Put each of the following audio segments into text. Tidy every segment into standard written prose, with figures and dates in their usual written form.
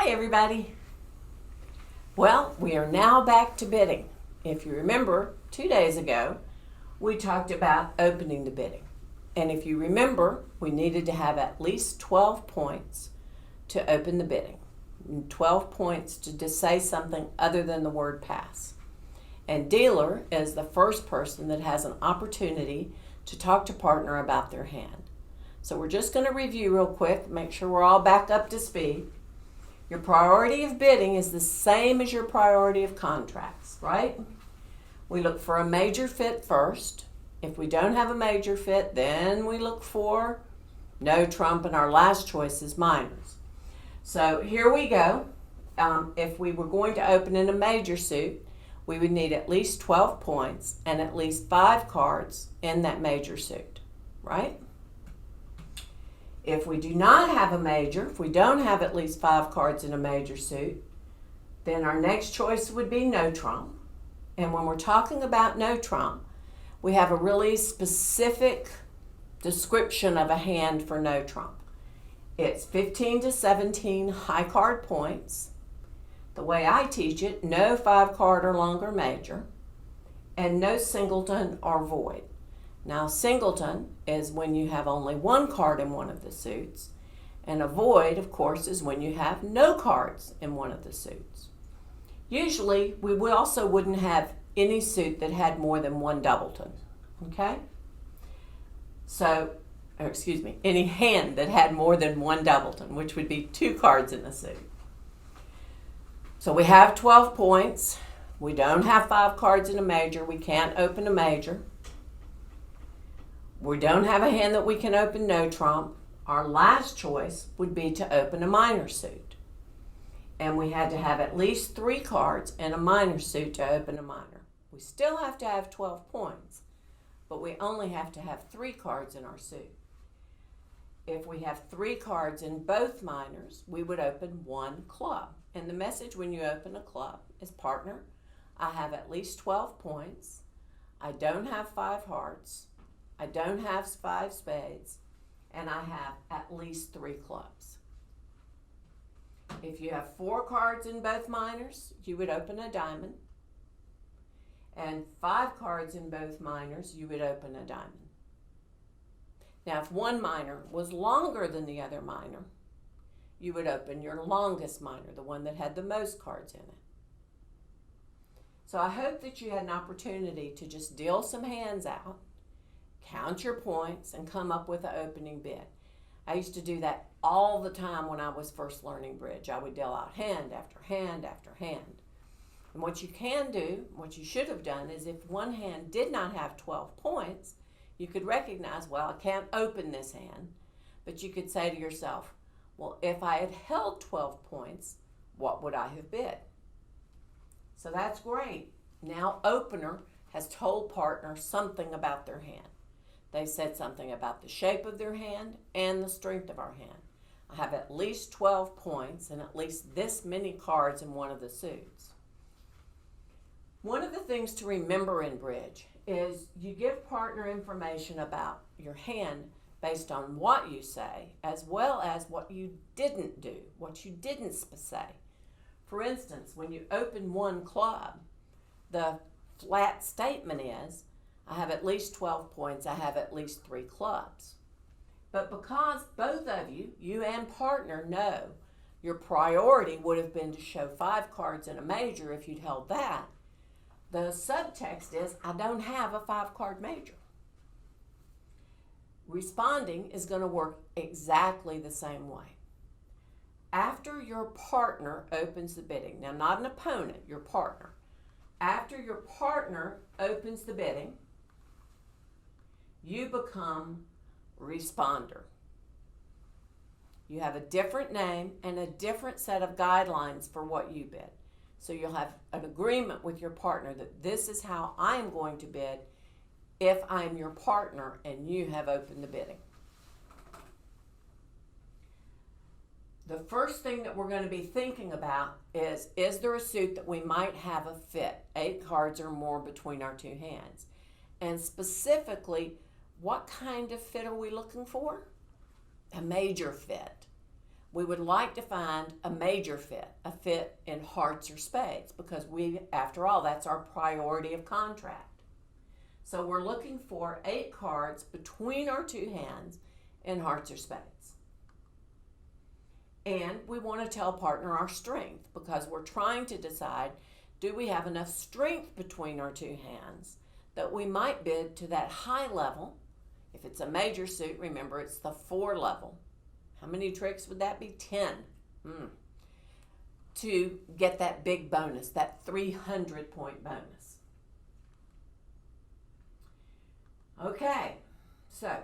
Hi everybody. Well, we are now back to bidding. If you remember, 2 days ago, we talked about opening the bidding. And if you remember, we needed to have at least 12 points to open the bidding. 12 points to just say something other than the word pass. And dealer is the first person that has an opportunity to talk to partner about their hand. So we're just going to review real quick, make sure we're all back up to speed. Your priority of bidding is the same as your priority of contracts, right? We look for a major fit first. If we don't have a major fit, then we look for no trump, and our last choice is minors. So here we go. If we were going to open in a major suit, we would need at least 12 points and at least 5 cards in that major suit, right? If we do not have a major, if we don't have at least 5 cards in a major suit, then our next choice would be no trump. And when we're talking about no trump, we have a really specific description of a hand for no trump. It's 15 to 17 high card points. The way I teach it, no 5 card or longer major, and no singleton or void. Now, singleton is when you have only 1 card in one of the suits, and a void, of course, is when you have no cards in one of the suits. Usually, we also wouldn't have any suit that had more than 1 doubleton, okay? Any hand that had more than 1 doubleton, which would be 2 cards in a suit. So we have 12 points. We don't have 5 cards in a major. We can't open a major. We don't have a hand that we can open no trump. Our last choice would be to open a minor suit. And we had to have at least 3 cards in a minor suit to open a minor. We still have to have 12 points, but we only have to have 3 cards in our suit. If we have 3 cards in both minors, we would open 1 club. And the message when you open a club is, partner, I have at least 12 points. I don't have 5 hearts. I don't have 5 spades, and I have at least 3 clubs. If you have 4 cards in both minors, you would open a diamond, and 5 cards in both minors, you would open a diamond. Now, if one minor was longer than the other minor, you would open your longest minor, the one that had the most cards in it. So I hope that you had an opportunity to just deal some hands out, count your points, and come up with an opening bid. I used to do that all the time when I was first learning bridge. I would deal out hand after hand after hand. And what you can do, what you should have done, is if one hand did not have 12 points, you could recognize, well, I can't open this hand. But you could say to yourself, well, if I had held 12 points, what would I have bid? So that's great. Now opener has told partner something about their hand. They said something about the shape of their hand and the strength of our hand. I have at least 12 points and at least this many cards in one of the suits. One of the things to remember in bridge is you give partner information about your hand based on what you say, as well as what you didn't do, what you didn't say. For instance, when you open 1 club, the flat statement is, I have at least 12 points, I have at least 3 clubs. But because both of you, you and partner, know your priority would have been to show 5 cards in a major if you'd held that, the subtext is, I don't have a 5-card major. Responding is going to work exactly the same way. After your partner opens the bidding, now not an opponent, your partner. After your partner opens the bidding, you become responder. You have a different name and a different set of guidelines for what you bid. So you'll have an agreement with your partner that this is how I'm going to bid if I'm your partner and you have opened the bidding. The first thing that we're going to be thinking about is there a suit that we might have a fit, 8 cards or more between our 2 hands? And specifically, what kind of fit are we looking for? A major fit. we would like to find a major fit, a fit in hearts or spades, because after all, that's our priority of contract. So we're looking for 8 cards between our 2 hands in hearts or spades. And we want to tell partner our strength, because we're trying to decide, do we have enough strength between our 2 hands that we might bid to that high level. If it's a major suit, remember it's the 4 level. How many tricks would that be? 10. To get that big bonus, that 300-point bonus. Okay, so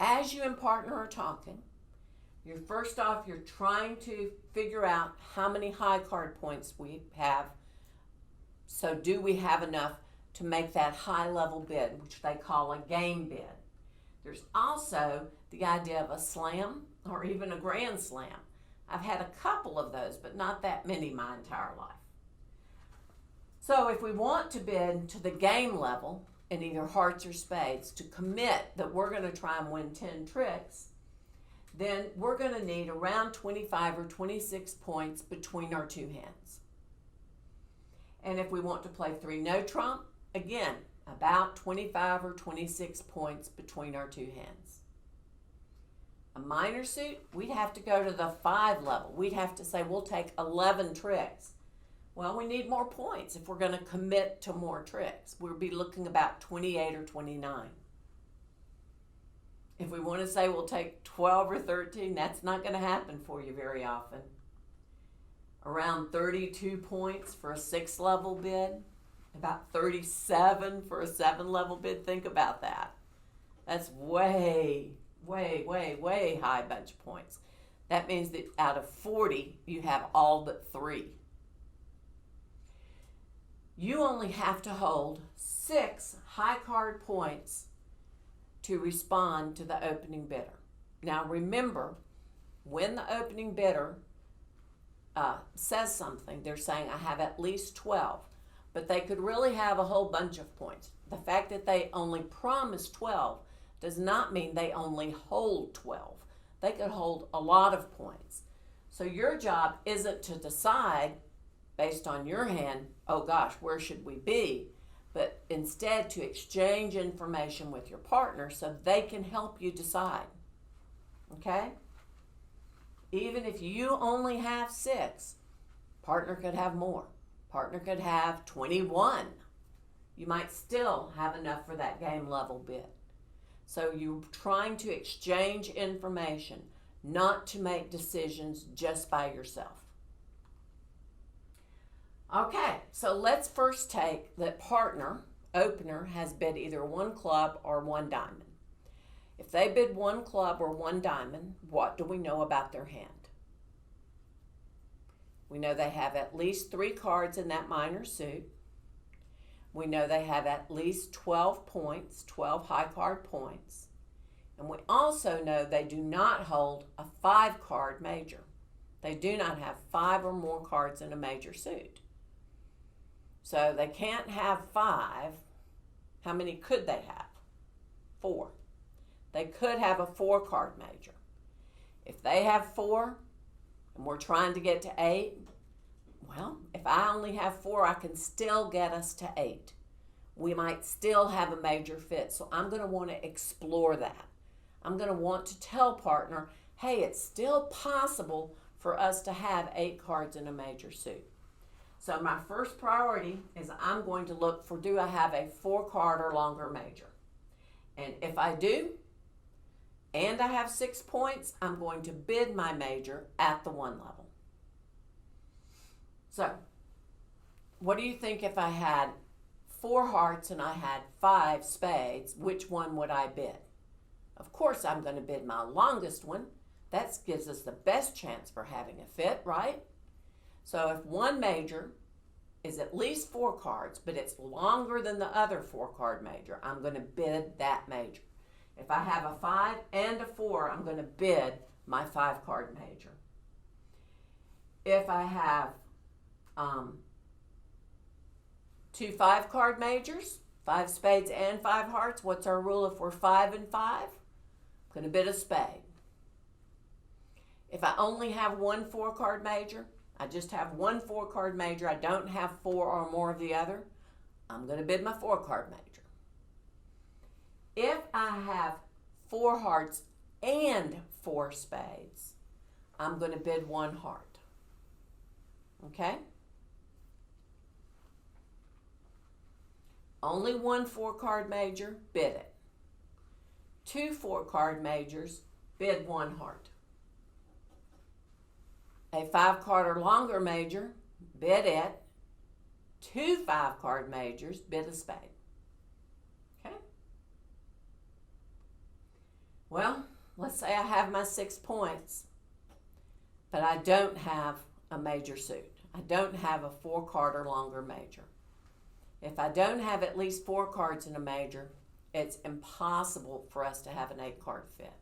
as you and partner are talking, you're trying to figure out how many high card points we have. So do we have enough to make that high level bid, which they call a game bid? There's also the idea of a slam or even a grand slam. I've had a couple of those, but not that many my entire life. So if we want to bid to the game level in either hearts or spades, to commit that we're going to try and win 10 tricks, then we're going to need around 25 or 26 points between our 2 hands. And if we want to play 3 no trump, again, about 25 or 26 points between our 2 hands. A minor suit, we'd have to go to the 5 level. We'd have to say we'll take 11 tricks. Well, we need more points if we're going to commit to more tricks. We'll be looking about 28 or 29. If we want to say we'll take 12 or 13, that's not going to happen for you very often. Around 32 points for a 6 level bid. About 37 for a 7 level bid. Think about that. That's way high bunch of points. That means that out of 40, you have all but 3. You only have to hold 6 high card points to respond to the opening bidder. Now remember, when the opening bidder says something, they're saying I have at least 12. But they could really have a whole bunch of points. The fact that they only promise 12 does not mean they only hold 12. They could hold a lot of points. So your job isn't to decide based on your hand, oh gosh, where should we be? But instead to exchange information with your partner so they can help you decide. Okay? Even if you only have 6, partner could have more. Partner could have 21. You might still have enough for that game level bid. So you're trying to exchange information, not to make decisions just by yourself. Okay, so let's first take that partner, opener, has bid either 1 club or 1 diamond. If they bid 1 club or 1 diamond, what do we know about their hand? We know they have at least 3 cards in that minor suit. We know they have at least 12 points, 12 high card points. And we also know they do not hold a 5 card major. They do not have 5 or more cards in a major suit. So they can't have 5. How many could they have? 4. They could have a 4 card major. If they have 4, and we're trying to get to 8, well, if I only have 4, I can still get us to 8. We might still have a major fit, so I'm going to want to explore that. I'm going to want to tell partner, hey, it's still possible for us to have 8 cards in a major suit. So my first priority is I'm going to look for, do I have a 4 card or longer major? And if I do, and I have 6 points, I'm going to bid my major at the 1 level. So, what do you think if I had 4 hearts and I had 5 spades, which one would I bid? Of course, I'm going to bid my longest one. That gives us the best chance for having a fit, right? So if one major is at least 4 cards, but it's longer than the other 4 card major, I'm going to bid that major. If I have a 5 and a 4, I'm going to bid my 5 card major. If I have 2 5 card majors, 5 spades and 5 hearts, what's our rule if we're 5 and 5? I'm going to bid a spade. If I only have one 4-card major, I just have one 4-card major, I don't have 4 or more of the other, I'm going to bid my 4-card major. If I have 4 hearts and 4 spades, I'm going to bid 1 heart. Okay? Only one 4-card major, bid it. 2 4-card majors, bid 1 heart. A 5-card or longer major, bid it. 2 5-card majors, bid a spade. Okay? Well, let's say I have my 6 points, but I don't have a major suit. I don't have a 4-card or longer major. If I don't have at least 4 cards in a major, it's impossible for us to have an 8-card fit.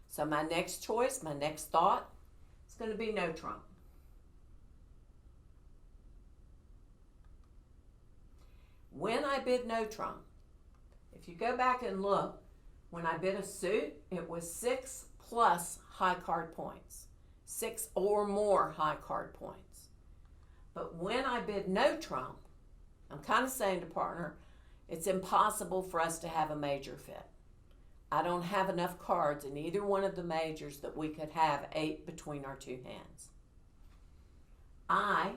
So my next choice, my next thought, is going to be no trump. When I bid no trump, if you go back and look, when I bid a suit, it was 6 plus high card points. 6 or more high card points. But when I bid no trump, I'm kind of saying to partner, it's impossible for us to have a major fit. I don't have enough cards in either one of the majors that we could have 8 between our 2 hands. I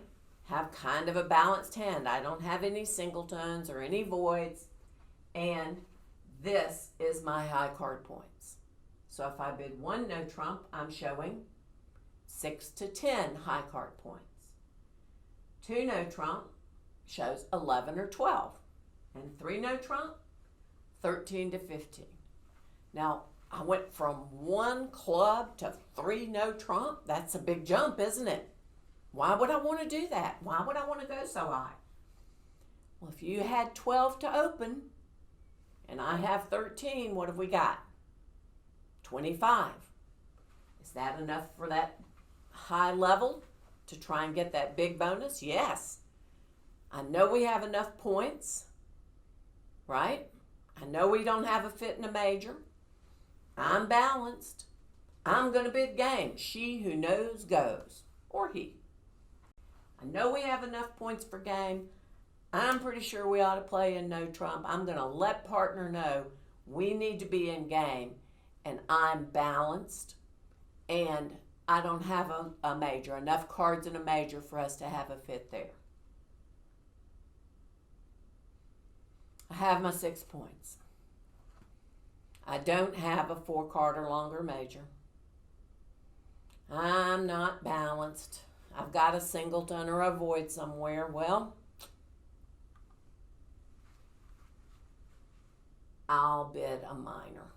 have kind of a balanced hand. I don't have any singletons or any voids, and this is my high card points. So if I bid 1 no trump, I'm showing 6 to 10 high card points. 2 no trump shows 11 or 12. And 3 no trump, 13 to 15. Now, I went from 1 club to 3 no trump. That's a big jump, isn't it? Why would I want to do that? Why would I want to go so high? Well, if you had 12 to open and I have 13, what have we got? 25. Is that enough for that high level to try and get that big bonus? Yes. I know we have enough points, right? I know we don't have a fit in a major. I'm balanced. I'm going to bid game. She who knows goes. Or he. I know we have enough points for game. I'm pretty sure we ought to play in no trump. I'm going to let partner know we need to be in game. And I'm balanced. And I don't have a major. Enough cards in a major for us to have a fit there. I have my 6 points. I don't have a 4-card or longer major. I'm not balanced. I've got a singleton or a void somewhere. Well, I'll bid a minor.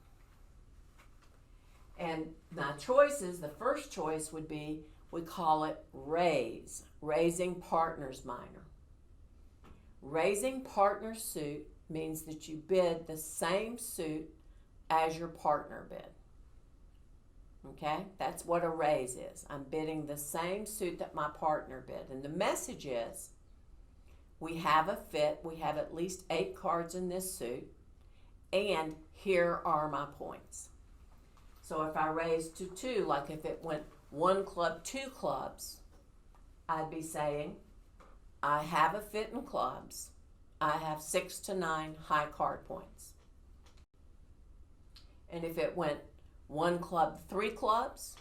And my choices, the first choice would be, we call it raise, raising partner's minor. Raising partner's suit means that you bid the same suit as your partner bid. Okay? That's what a raise is. I'm bidding the same suit that my partner bid. And the message is, we have a fit, we have at least 8 cards in this suit, and here are my points. So if I raised to 2, like if it went 1 club, 2 clubs, I'd be saying, I have a fit in clubs. I have 6 to 9 high card points. And if it went 1 club, 3 clubs,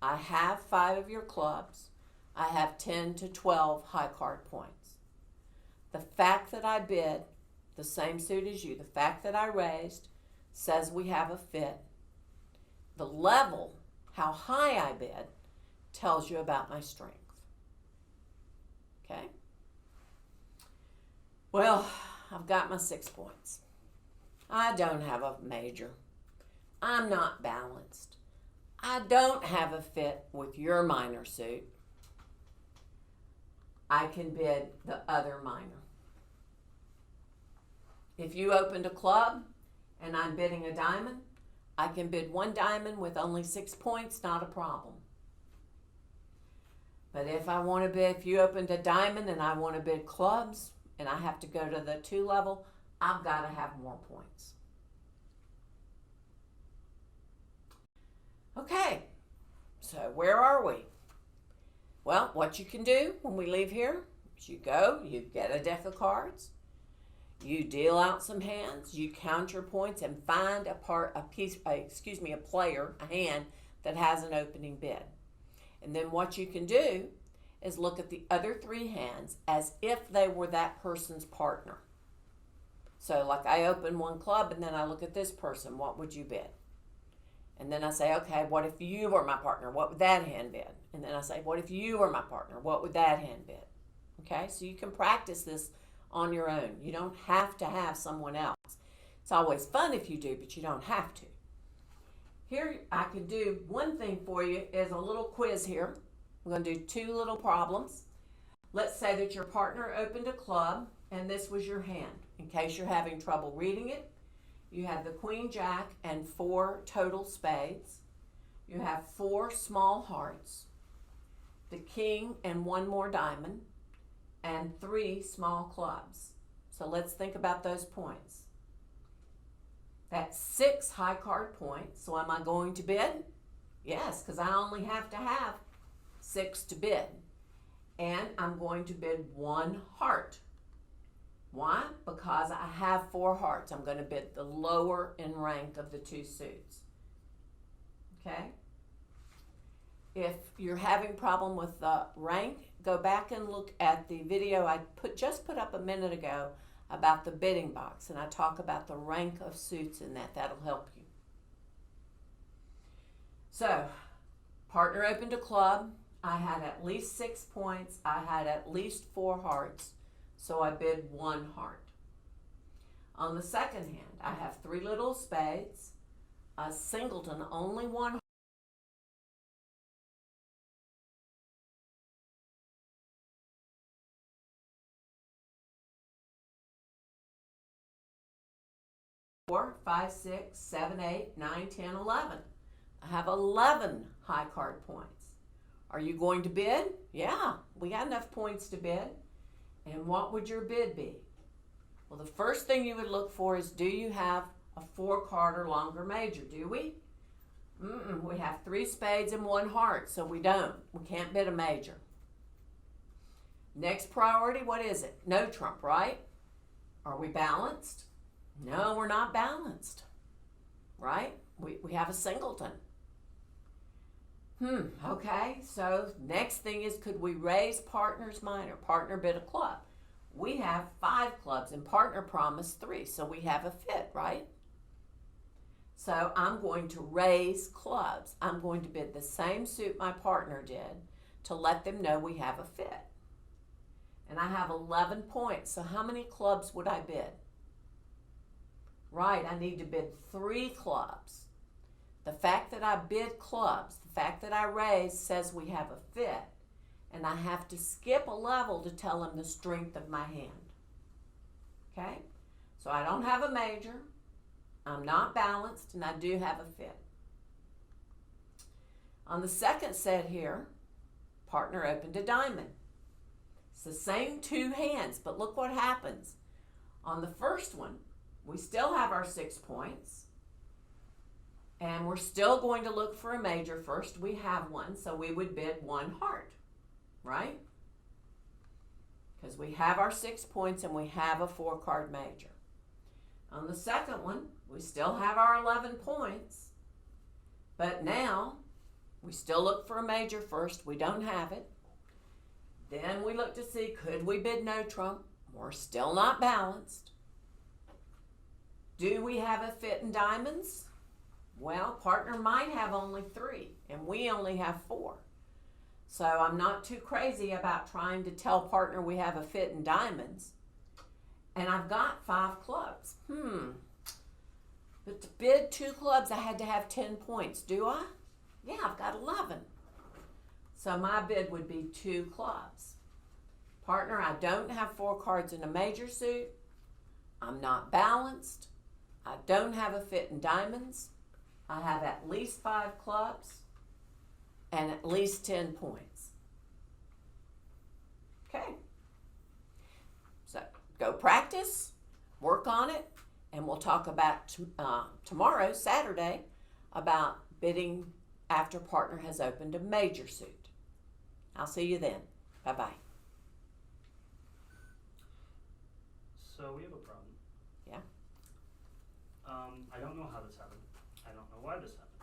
I have 5 of your clubs. I have 10 to 12 high card points. The fact that I bid the same suit as you, the fact that I raised, says we have a fit. The level, how high I bid, tells you about my strength. Okay? Well, I've got my 6 points. I don't have a major. I'm not balanced. I don't have a fit with your minor suit. I can bid the other minor. If you opened a club and I'm bidding a diamond, I can bid 1 diamond with only 6 points, not a problem. But if you opened a diamond and I want to bid clubs and I have to go to the 2 level, I've got to have more points. Okay, So where are we? Well, what you can do when we leave here is you go, you get a deck of cards, you deal out some hands, you count your points, and find a player, a hand that has an opening bid. And then what you can do is look at the other three hands as if they were that person's partner. So like I open one club and then I look at this person, what would you bid? And then I say, okay, what if you were my partner? What would that hand bid? And then I say, what if you were my partner? What would that hand bid? Okay, so you can practice this on your own. You don't have to have someone else. It's always fun if you do, but you don't have to. Here I could do one thing for you is a little quiz here. We're going to do two little problems. Let's say that your partner opened a club and this was your hand. In case you're having trouble reading it, you have the Queen Jack and 4 total spades. You have 4 small hearts, the King and 1 more diamond, and 3 small clubs. So let's think about those points. That's 6 high card points. So am I going to bid? Yes, because I only have to have 6 to bid. And I'm going to bid 1 heart. Why? Because I have 4 hearts. I'm going to bid the lower in rank of the 2 suits. Okay? If you're having problem with the rank, go back and look at the video I just put up a minute ago about the bidding box, and I talk about the rank of suits in that. That'll help you. So, partner opened a club. I had at least 6 points. I had at least 4 hearts, so I bid 1 heart. On the second hand, I have 3 little spades, a singleton, only 1 4, 5, 6, 7, 8, 9, 10, 11. I have 11 high card points. Are you going to bid? Yeah, we got enough points to bid. And what would your bid be? Well, the first thing you would look for is, do you have a 4 card or longer major? Do we? We have 3 spades and 1 heart, so we don't. We can't bid a major. Next priority, what is it? No trump, right? Are we balanced? No, we're not balanced, right? We have a singleton. Okay, so next thing is, could we raise partner's minor? Partner bid a club. We have 5 clubs and partner promised 3, so we have a fit, right? So I'm going to raise clubs. I'm going to bid the same suit my partner did to let them know we have a fit. And I have 11 points, so how many clubs would I bid? Right, I need to bid 3 clubs. The fact that I bid clubs, the fact that I raise says we have a fit, and I have to skip a level to tell them the strength of my hand. Okay, so I don't have a major, I'm not balanced, and I do have a fit. On the second set here, partner opened a diamond. It's the same 2 hands, but look what happens. On the first one, we still have our 6 points, and we're still going to look for a major first. We have one, so we would bid 1 heart, right? Because we have our 6 points and we have a 4 card major. On the second one, we still have our 11 points, but now we still look for a major first. We don't have it. Then we look to see, could we bid no trump? We're still not balanced. Do we have a fit in diamonds? Well, partner might have only 3, and we only have 4. So I'm not too crazy about trying to tell partner we have a fit in diamonds. And I've got 5 clubs. But to bid 2 clubs, I had to have 10 points. Do I? Yeah, I've got 11. So my bid would be 2 clubs. Partner, I don't have 4 cards in a major suit. I'm not balanced. I don't have a fit in diamonds. I have at least 5 clubs and at least 10 points. Okay. So go practice, work on it, and we'll talk about tomorrow, Saturday, about bidding after partner has opened a major suit. I'll see you then. Bye-bye. So we have a problem. Yeah. I don't know how this happened. I don't know why this happened.